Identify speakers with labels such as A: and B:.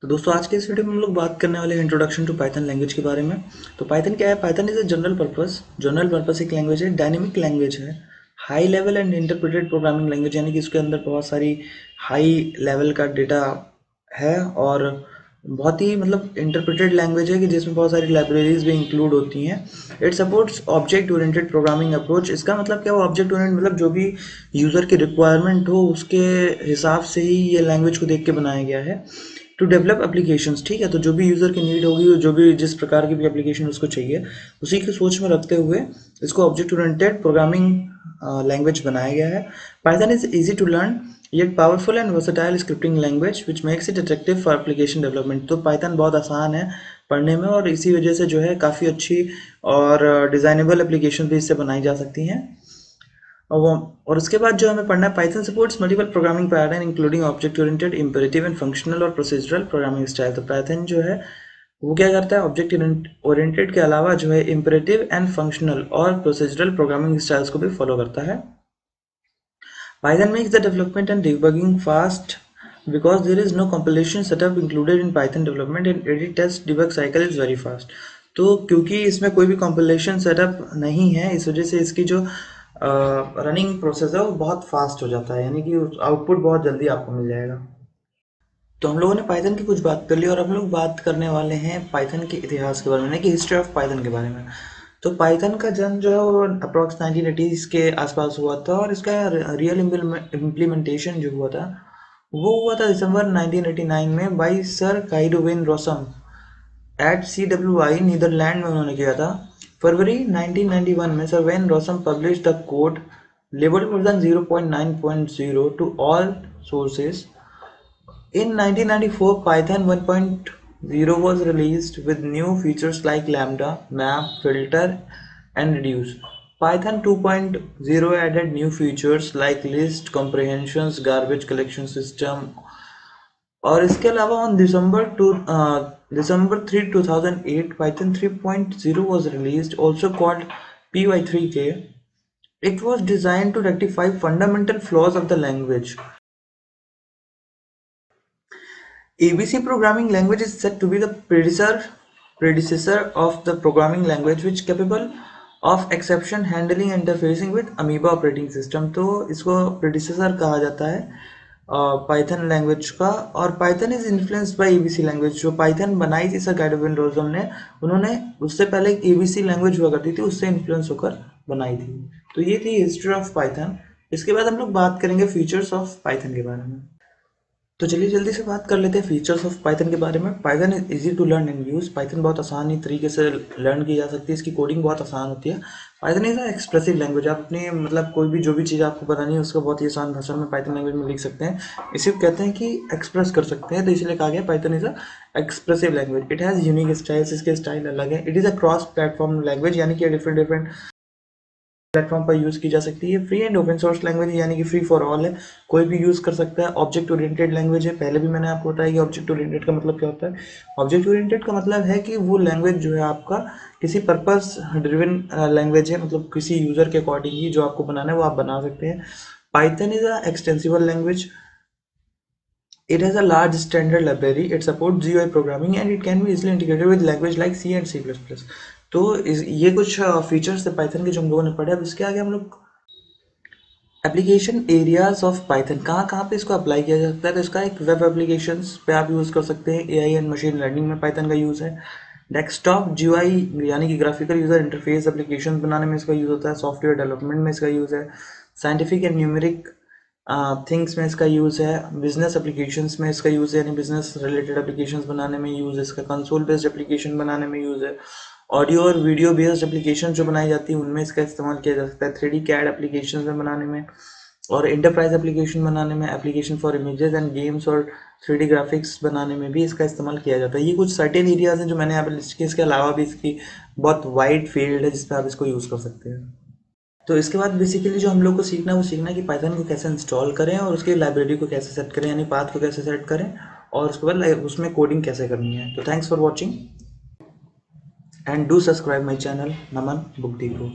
A: तो दोस्तों आज के इस वीडियो में हम लोग बात करने वाले हैं इंट्रोडक्शन टू पाइथन लैंग्वेज के बारे में। तो पाइथन क्या है? Python is a general purpose एक लैंग्वेज है, डायनेमिक लैंग्वेज है, high level and interpreted programming language, यानी कि इसके अंदर बहुत सारी हाई लेवल का डेटा है और बहुत ही इंटरप्रेटेड लैंग्वेज है कि जिसमें बहुत सारी लाइब्रेरीज भी इंक्लूड होती हैं। It supports object oriented programming approach. इसका मतलब क्या हुआ? ऑब्जेक्ट ओरिएंटेड मतलब जो भी यूज़र की रिक्वायरमेंट हो उसके हिसाब से ही ये लैंग्वेज को देख के बनाया गया है टू डेवलप एप्लीकेशंस। ठीक है, तो जो भी यूज़र की नीड होगी, जो भी जिस प्रकार की भी एप्लीकेशन उसको चाहिए, उसी की सोच में रखते हुए इसको ऑब्जेक्ट ओरिएंटेड प्रोग्रामिंग लैंग्वेज बनाया गया है। Python is easy to learn yet powerful and versatile scripting language which makes it attractive for application development. तो पाइथन बहुत आसान है पढ़ने में और इसी वजह से जो है काफ़ी अच्छी और डिज़ाइनेबल एप्लीकेशन भी इससे बनाई जा सकती हैं। और उसके बाद जो हमें पढ़ना है, Python supports multiple programming pattern including object oriented, imperative and functional और प्रोसीजरल प्रोग्रामिंग स्टाइल। तो पाइथन जो है वो क्या करता है? ऑब्जेक्ट ओरिएंटेड के अलावा जो है इम्पेरेटिव एंड फंक्शनल और प्रोसीजरल प्रोग्रामिंग स्टाइल्स को भी फॉलो करता है। Python makes the development and debugging fast because there is no compilation setup included in Python development and edit test debug cycle is very fast। तो क्योंकि इसमें कोई भी compilation setup नहीं है, इस वजह से इसकी जो रनिंग प्रोसेस है वो बहुत फास्ट हो जाता है, यानी कि आउटपुट बहुत जल्दी आपको मिल जाएगा। तो हम लोगों ने पाइथन की कुछ बात कर ली और हम लोग बात करने वाले हैं पाइथन के इतिहास के बारे में, यानी कि हिस्ट्री ऑफ पाइथन के बारे में। तो पाइथन का जन्म जो है वो अप्रॉक्स 1980s के आसपास हुआ था और इसका रियल इम्प्लीमेंटेशन जो हुआ था वो हुआ था दिसंबर 1989 में बाई सर काइरो van Rossum at CWI Netherlands में उन्होंने किया था। फरवरी 1991 में sir van Rossum publish the code labelled version 0.9.0 to all sources. In 1994, Python 1.0 was released with new features like Lambda, Map, Filter, and Reduce. Python 2.0 added new features like list, comprehensions, garbage collection system, और इसके अलावा on December 3, 2008, Python 3.0 was released, also called PY3K. It was designed to rectify fundamental flaws of the language. ABC programming language is said to be the predecessor of the programming language which capable of exception handling and interfacing with amoeba operating system। तो इसको predecessor कहा जाता है Python language का। और Python is influenced by ABC language. जो Python बनाई थी सर गाइडोविन रोजम ने, उन्होंने उससे पहले एक एबीसी लैंग्वेज हुआ करती थी, उससे इन्फ्लुएंस होकर बनाई थी। तो ये थी हिस्ट्री ऑफ पाइथन। इसके बाद हम लोग बात करेंगे फीचर्स ऑफ पाइथन के बारे में। तो चलिए जल्दी से बात कर लेते हैं फीचर्स ऑफ पाइथन के बारे में। Python is easy to learn and use. Python बहुत आसान ही तरीके से लर्न की जा सकती है, इसकी कोडिंग बहुत आसान होती है। Python is a expressive language. आप अपनी कोई भी जो भी चीज़ आपको बनानी है उसको बहुत ही आसान भाषा में पाइथन लैंग्वेज में लिख सकते हैं। इसे कहते हैं कि एक्सप्रेस कर सकते हैं, तो इसलिए कहा गया Python is a expressive language. It has unique styles, इसके स्टाइल अलग है। It is a cross platform language, यानी कि डिफरेंट डिफरेंट प्लेटफॉर्म पर यूज़ की जा सकती है। Free and open source language, यानी कि फ्री फॉर ऑल है, कोई भी यूज़ कर सकता है। ऑब्जेक्ट ओरिएंटेड लैंग्वेज है, पहले भी मैंने आपको बताया कि ऑब्जेक्ट ओरिएंटेड का मतलब क्या होता है। ऑब्जेक्ट ओरिएंटेड का मतलब है कि वो लैंग्वेज जो है आपका किसी पर्पस ड्रिवन लैंग्वेज है, मतलब किसी यूज़र के अकॉर्डिंग ही जो आपको बनाना है वो आप बना सकते हैं। Python is a extensible language. It has a large standard library. It supports GUI programming and it can be easily integrated with language like C and C++। तो ये कुछ फीचर्स है पाइथन के जो हम लोगों ने पढ़े। अब इसके आगे हम लोग एप्लीकेशन एरियाज ऑफ पाइथन कहाँ कहाँ पे इसको अप्लाई किया जा सकता है। तो इसका एक वेब एप्लीकेशंस पे आप यूज़ कर सकते हैं। एआई एंड मशीन लर्निंग में पाइथन का यूज़ है। डेस्कटॉप जीयूआई यानी कि ग्राफिकल यूज़र इंटरफेस एप्लीकेशन बनाने में इसका यूज़ होता है। सॉफ्टवेयर डेवलपमेंट में इसका यूज़ है। साइंटिफिक एंड न्यूमेरिक थिंग्स में इसका यूज़ है। बिजनेस एप्लीकेशंस में इसका यूज़ है, यानी बिजनेस रिलेटेड एप्लीकेशंस बनाने में यूज़ है इसका। कंसोल बेस्ड एप्लीकेशन बनाने में यूज़ है। ऑडियो और वीडियो बेस्ड एप्लीकेशन जो बनाई जाती है उनमें इसका इस्तेमाल किया जा सकता है। 3D कैड एप्लीकेशन में बनाने में और इंटरप्राइज एप्लीकेशन बनाने में, application for images and games और 3D ग्राफिक्स बनाने में भी इसका इस्तेमाल किया जाता है। ये कुछ सर्टेन एरियाज हैं जो मैंने यहाँ पे लिस्ट किए। इसके अलावा भी इसकी बहुत वाइड फील्ड है जिसपे आप इसको यूज़ कर सकते हैं। तो इसके बाद बेसिकली जो हम लोग को सीखना है वो सीखना है कि पाइथन को कैसे इंस्टॉल करें और उसकी लाइब्रेरी को कैसे सेट करें, यानी पाथ को कैसे सेट करें और उसके बाद उसमें कोडिंग कैसे करनी है। तो thanks for watching and do subscribe my channel Naman book depot.